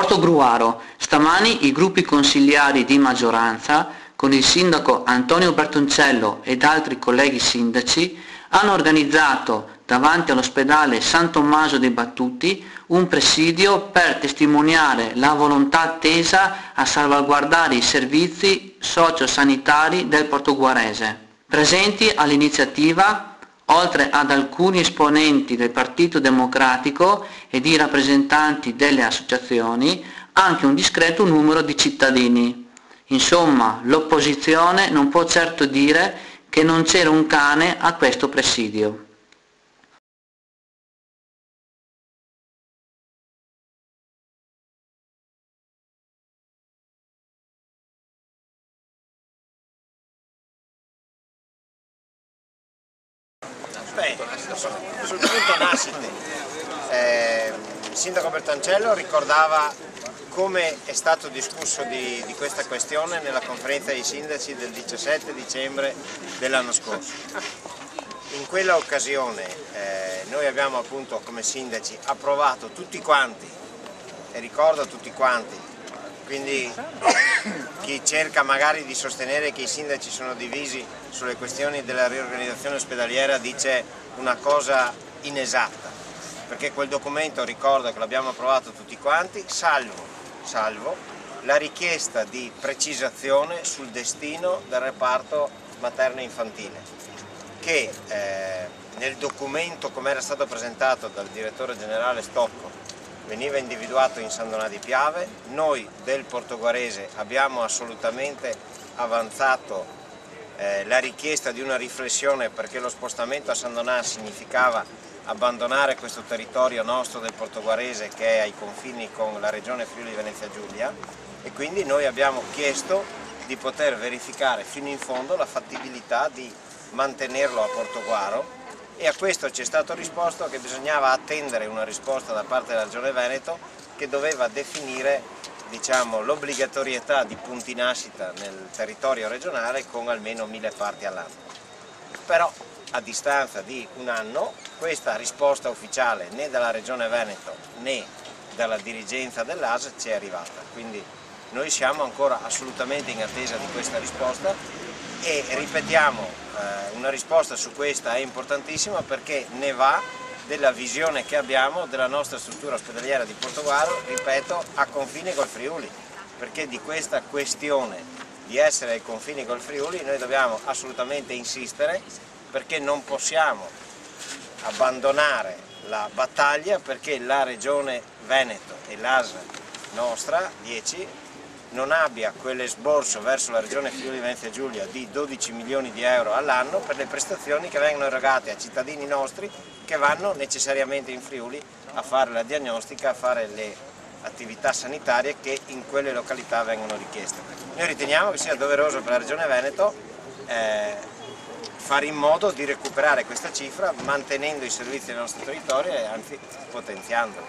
Portogruaro, stamani i gruppi consigliari di maggioranza, con il sindaco Antonio Bertoncello ed altri colleghi sindaci, hanno organizzato davanti all'ospedale San Tommaso dei Battuti un presidio per testimoniare la volontà tesa a salvaguardare i servizi sociosanitari del portoguarese. Presenti all'iniziativa, oltre ad alcuni esponenti del Partito Democratico e di rappresentanti delle associazioni, anche un discreto numero di cittadini. Insomma, l'opposizione non può certo dire che non c'era un cane a questo presidio. Sul punto nascite, il sindaco Bertoncello ricordava come è stato discusso di questa questione nella conferenza dei sindaci del 17 dicembre dell'anno scorso. In quella occasione noi abbiamo appunto come sindaci approvato tutti quanti, e ricordo tutti quanti, quindi chi cerca magari di sostenere che i sindaci sono divisi sulle questioni della riorganizzazione ospedaliera dice una cosa inesatta, perché quel documento, ricordo che l'abbiamo approvato tutti quanti, salvo la richiesta di precisazione sul destino del reparto materno-infantile, che nel documento come era stato presentato dal direttore generale Stocco veniva individuato in San Donà di Piave. Noi del Portoguarese abbiamo assolutamente avanzato la richiesta di una riflessione, perché lo spostamento a San Donà significava abbandonare questo territorio nostro del Portoguarese che è ai confini con la regione Friuli Venezia Giulia, e quindi noi abbiamo chiesto di poter verificare fino in fondo la fattibilità di mantenerlo a Portoguaro, e a questo ci è stato risposto che bisognava attendere una risposta da parte della Regione Veneto, che doveva definire, diciamo, l'obbligatorietà di punti nascita nel territorio regionale con almeno 1000 parti all'anno. Però a distanza di un anno questa risposta ufficiale né dalla Regione Veneto né dalla dirigenza dell'ASL ci è arrivata, quindi noi siamo ancora assolutamente in attesa di questa risposta e ripetiamo, una risposta su questa è importantissima perché ne va della visione che abbiamo della nostra struttura ospedaliera di Portoguaro, ripeto, a confine col Friuli, perché di questa questione di essere ai confini col Friuli noi dobbiamo assolutamente insistere, perché non possiamo abbandonare la battaglia perché la Regione Veneto e l'ASL nostra, 10, non abbia quell'esborso verso la regione Friuli Venezia Giulia di 12 milioni di euro all'anno per le prestazioni che vengono erogate a cittadini nostri che vanno necessariamente in Friuli a fare la diagnostica, a fare le attività sanitarie che in quelle località vengono richieste. Noi riteniamo che sia doveroso per la regione Veneto fare in modo di recuperare questa cifra mantenendo i servizi del nostro territorio e anzi potenziandoli.